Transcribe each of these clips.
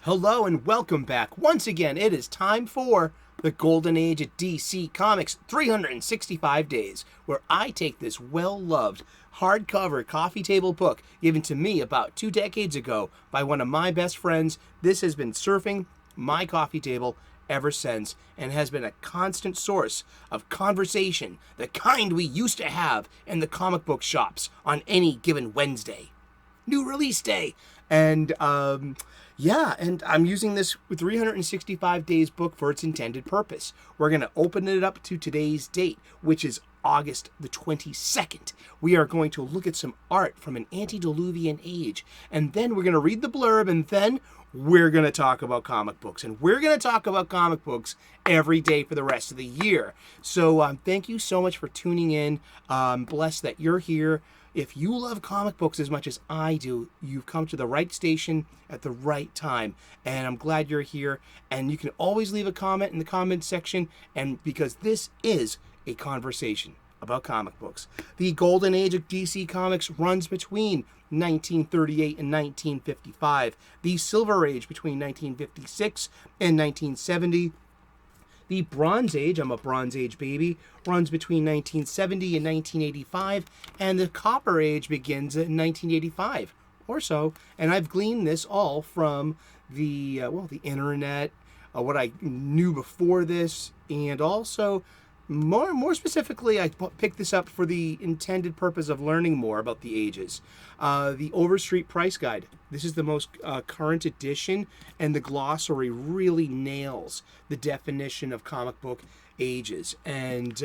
Hello and welcome back. Once again, it is time for the Golden Age of DC Comics 365 Days, where I take this well-loved hardcover coffee table book given to me about 2 decades ago by one of my best friends. This has been surfing my coffee table ever since and has been a constant source of conversation, the kind we used to have in the comic book shops on any given Wednesday. New release day. And and I'm using this 365 Days book for its intended purpose. We're going to open it up to today's date, which is August the 22nd. We are going to look at some art from an Antediluvian age, and then we're going to read the blurb, and then we're going to talk about comic books. And we're going to talk about comic books every day for the rest of the year. So thank you so much for tuning in. I'm blessed that you're here. If you love comic books as much as I do, you've come to the right station at the right time. And I'm glad you're here. And you can always leave a comment in the comment section, and because this is a conversation about comic books. The Golden Age of DC Comics runs between 1938 and 1955. The Silver Age between 1956 and 1970. The Bronze Age, I'm a Bronze Age baby, runs between 1970 and 1985, and the Copper Age begins in 1985 or so. And I've gleaned this all from the internet, what I knew before this, and also more specifically, I picked this up for the intended purpose of learning more about the ages. The Overstreet Price Guide. This is the most current edition, and the glossary really nails the definition of comic book ages. And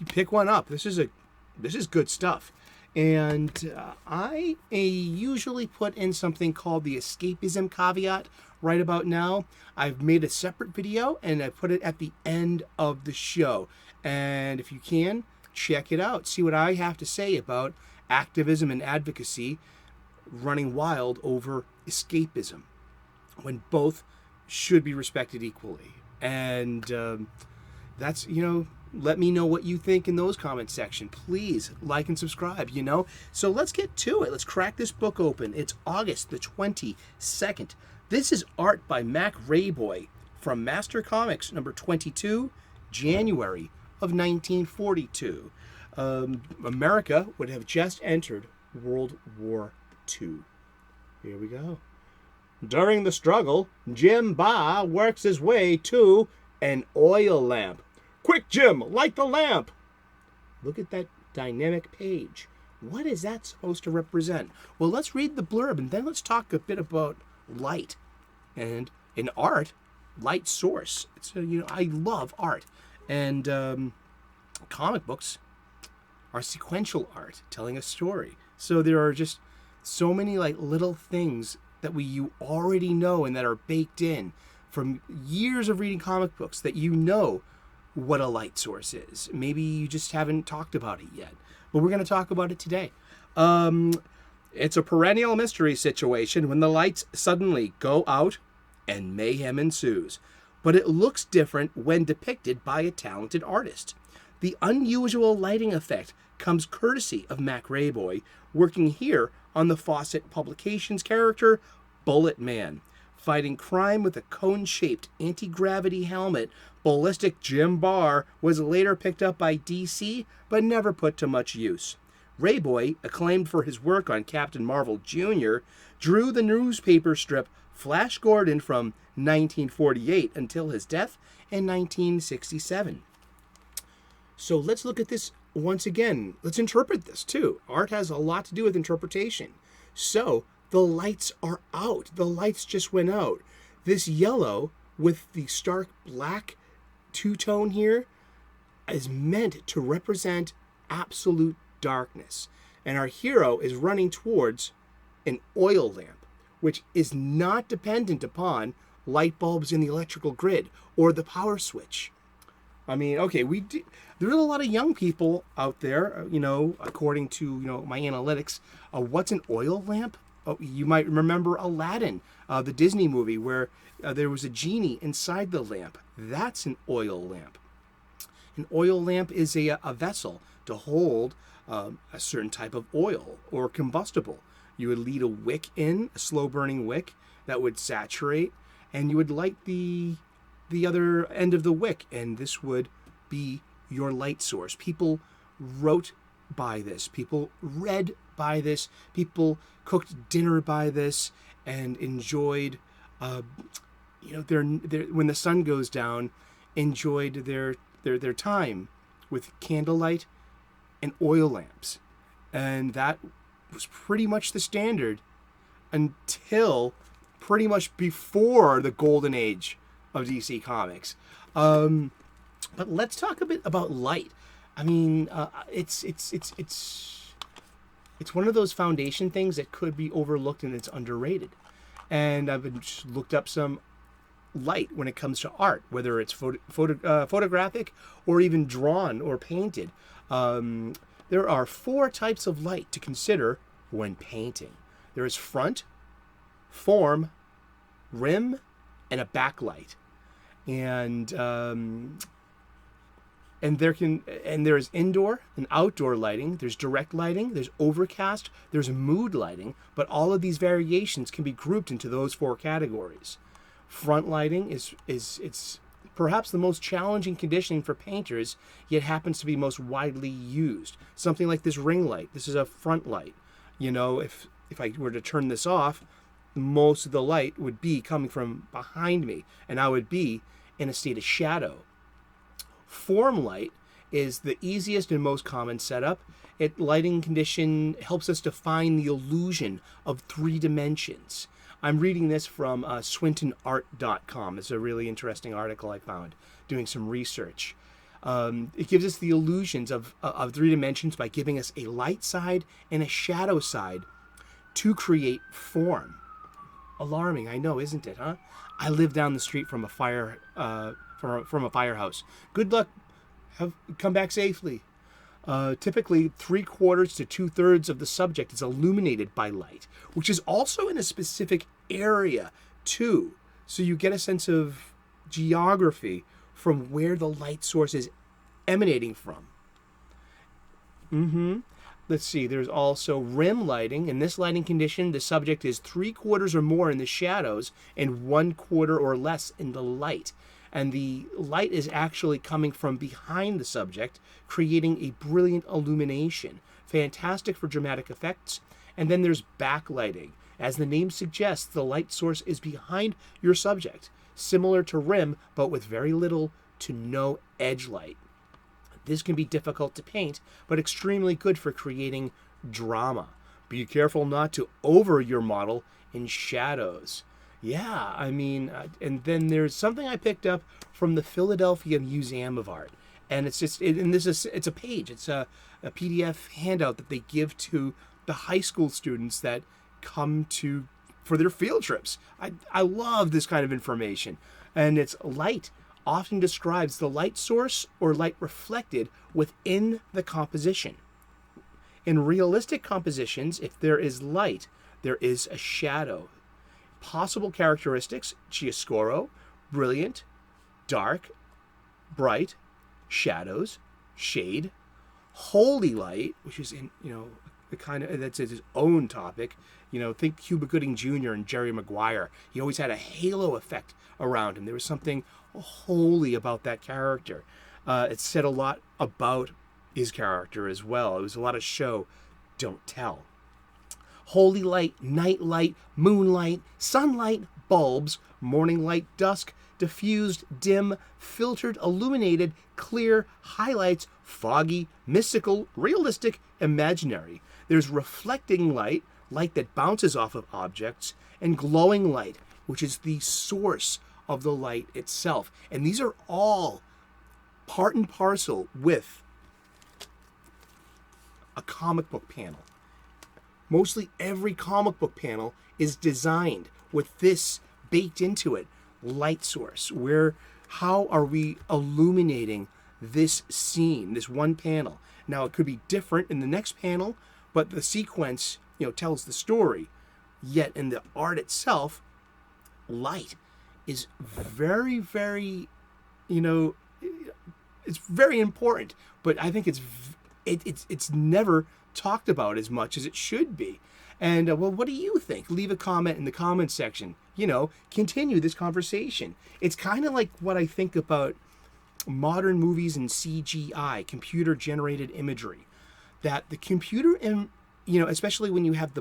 pick one up. This is good stuff. And I usually put in something called the escapism caveat right about now. I've made a separate video, and I put it at the end of the show. And if you can, check it out. See what I have to say about activism and advocacy running wild over escapism, when both should be respected equally. And that's, let me know what you think in those comment section. Please like and subscribe, So let's get to it. Let's crack this book open. It's August the 22nd. This is art by Mac Rayboy from Master Comics number 22, January of 1942. America would have just entered World War II. Here we go. During the struggle, Jim Ba works his way to an oil lamp. Quick, Jim, light the lamp! Look at that dynamic page. What is that supposed to represent? Well, let's read the blurb, and then let's talk a bit about light. And in art, light source. I love art. And comic books are sequential art, telling a story. So there are just so many little things that you already know and that are baked in from years of reading comic books, that what a light source is. Maybe you just haven't talked about it yet, but we're going to talk about it today. It's a perennial mystery situation when the lights suddenly go out and mayhem ensues. But it looks different when depicted by a talented artist. The unusual lighting effect comes courtesy of Mac Rayboy, working here on the Fawcett Publications character, Bullet Man. Fighting crime with a cone-shaped anti-gravity helmet, Ballistic Jim Barr was later picked up by DC, but never put to much use. Rayboy, acclaimed for his work on Captain Marvel Jr., drew the newspaper strip Flash Gordon from 1948 until his death in 1967. So let's look at this once again. Let's interpret this too. Art has a lot to do with interpretation. So the lights are out. The lights just went out. This yellow with the stark black two-tone here is meant to represent absolute darkness. And our hero is running towards an oil lamp, which is not dependent upon light bulbs in the electrical grid or the power switch. I mean, okay, there's a lot of young people out there, according to, my analytics. What's an oil lamp? Oh, you might remember Aladdin, the Disney movie, where there was a genie inside the lamp. That's an oil lamp. An oil lamp is a vessel to hold a certain type of oil or combustible. You would lead a wick in, a slow-burning wick, that would saturate, and you would light the other end of the wick, and this would be your light source. People wrote by this. People read by this. People cooked dinner by this and enjoyed, their when the sun goes down, enjoyed their time with candlelight and oil lamps. And that was pretty much the standard until pretty much before the golden age of DC Comics. But let's talk a bit about light. I mean, it's one of those foundation things that could be overlooked and it's underrated. And I've just looked up some light when it comes to art, whether it's photographic or even drawn or painted. There are 4 types of light to consider when painting. There is front, form, rim, and a backlight. And there is indoor and outdoor lighting. There's direct lighting. There's overcast. There's mood lighting. But all of these variations can be grouped into those 4 categories. Front lighting it's perhaps the most challenging conditioning for painters, yet happens to be most widely used. Something like this ring light. This is a front light. You know, if I were to turn this off, most of the light would be coming from behind me, and I would be in a state of shadow. Form light is the easiest and most common setup. Lighting condition helps us define the illusion of 3 dimensions. I'm reading this from swintonart.com. It's a really interesting article I found doing some research. It gives us the illusions of 3 dimensions by giving us a light side and a shadow side to create form. Alarming, I know, isn't it, huh? I live down the street from a firehouse. Good luck. Come back safely. Typically, 3/4 to 2/3 of the subject is illuminated by light, which is also in a specific area too. So you get a sense of geography from where the light source is emanating from. Let's see, there's also rim lighting. In this lighting condition, the subject is 3/4 or more in the shadows and 1/4 or less in the light. And the light is actually coming from behind the subject, creating a brilliant illumination. Fantastic for dramatic effects. And then there's backlighting. As the name suggests, the light source is behind your subject, similar to rim, but with very little to no edge light. This can be difficult to paint, but extremely good for creating drama. Be careful not to over your model in shadows. Yeah, I mean, and then there's something I picked up from the Philadelphia Museum of Art. And it's just, it's a page. It's a PDF handout that they give to the high school students that come for their field trips. I love this kind of information. And it's light often describes the light source or light reflected within the composition. In realistic compositions, if there is light, there is a shadow. Possible characteristics: chiaroscuro, brilliant, dark, bright, shadows, shade, holy light, which is in, the kind of, that's its own topic. Think Cuba Gooding Jr. and Jerry Maguire. He always had a halo effect around him. There was something holy about that character. It said a lot about his character as well. It was a lot of show, don't tell. Holy light, night light, moonlight, sunlight, bulbs, morning light, dusk, diffused, dim, filtered, illuminated, clear, highlights, foggy, mystical, realistic, imaginary. There's reflecting light, light that bounces off of objects, and glowing light, which is the source of the light itself. And these are all part and parcel with a comic book panel. Mostly every comic book panel is designed with this baked into it. Light source. How are we illuminating this scene, this one panel? Now, it could be different in the next panel, but the sequence, tells the story. Yet in the art itself, light is very, very, it's very important. But I think it's never talked about as much as it should be. And what do you think? Leave a comment in the comments section. continue this conversation. It's kind of like what I think about modern movies and CGI, computer-generated imagery. That the computer, especially when you have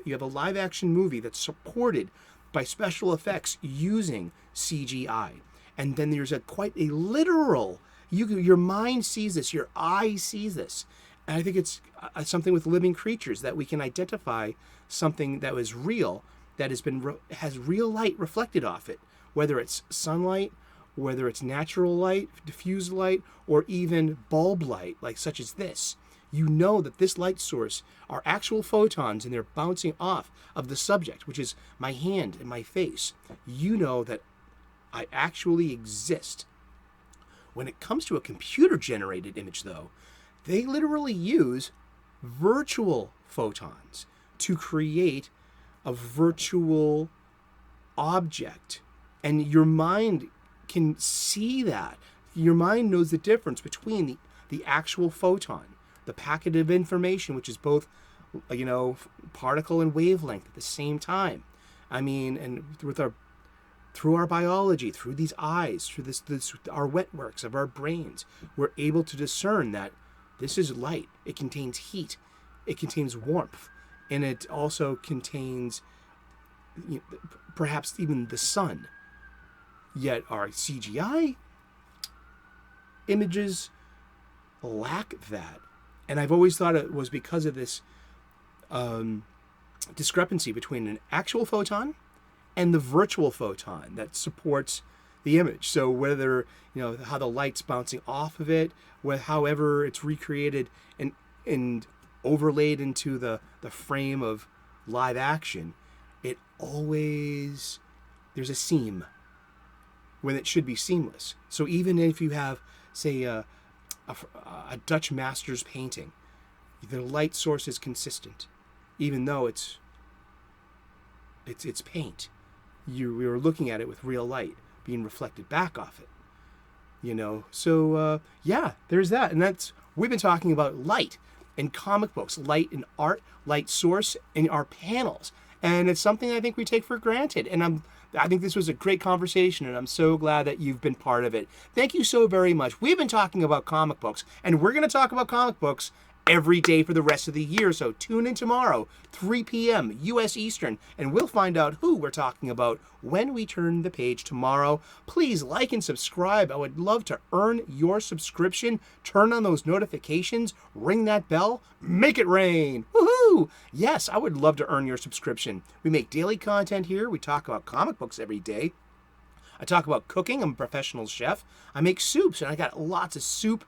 you have a live-action movie that's supported by special effects using CGI. And then there's quite a literal, your mind sees this, your eye sees this. And I think it's something with living creatures, that we can identify something that was real, that has real light reflected off it, whether it's sunlight, whether it's natural light, diffused light, or even bulb light, like such as this. You know that this light source are actual photons, and they're bouncing off of the subject, which is my hand and my face. You know that I actually exist. When it comes to a computer-generated image, though, they literally use virtual photons to create a virtual object. And your mind can see that. Your mind knows the difference between the actual photon, the packet of information, which is both, particle and wavelength at the same time. I mean, and through our biology, through these eyes, through this our wetworks of our brains, we're able to discern that this is light. It contains heat. It contains warmth. And it also contains perhaps even the sun. Yet our CGI images lack that. And I've always thought it was because of this discrepancy between an actual photon and the virtual photon that supports the image. So whether, how the light's bouncing off of it, however it's recreated and overlaid into the frame of live action, it always, there's a seam when it should be seamless. So even if you have, say, a Dutch master's painting, the light source is consistent, even though it's paint. We were looking at it with real light being reflected back off it. So there's that. And we've been talking about light in comic books, light in art, light source in our panels. And it's something I think we take for granted. And I think this was a great conversation, and I'm so glad that you've been part of it. Thank you so very much. We've been talking about comic books, and we're going to talk about comic books every day for the rest of the year. So tune in tomorrow, 3 p.m. U.S. Eastern, and we'll find out who we're talking about when we turn the page tomorrow. Please like and subscribe. I would love to earn your subscription. Turn on those notifications, ring that bell, make it rain. Woohoo! Yes, I would love to earn your subscription. We make daily content here. We talk about comic books every day. I talk about cooking. I'm a professional chef. I make soups, and I got lots of soup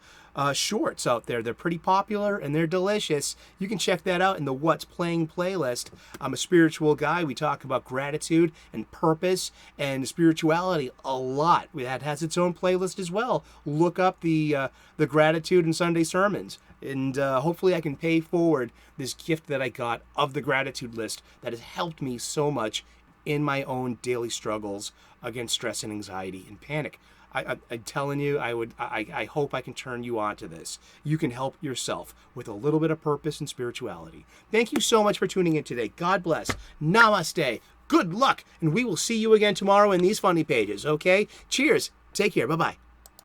shorts out there. They're pretty popular, and they're delicious. You can check that out in the What's Playing playlist. I'm a spiritual guy. We talk about gratitude and purpose and spirituality a lot. That has its own playlist as well. Look up the gratitude and Sunday sermons, and hopefully I can pay forward this gift that I got of the gratitude list that has helped me so much in my own daily struggles against stress and anxiety and panic. I'm telling you, I hope I can turn you on to this. You can help yourself with a little bit of purpose and spirituality. Thank you so much for tuning in today. God bless. Namaste. Good luck. And we will see you again tomorrow in these funny pages, okay? Cheers. Take care. Bye-bye.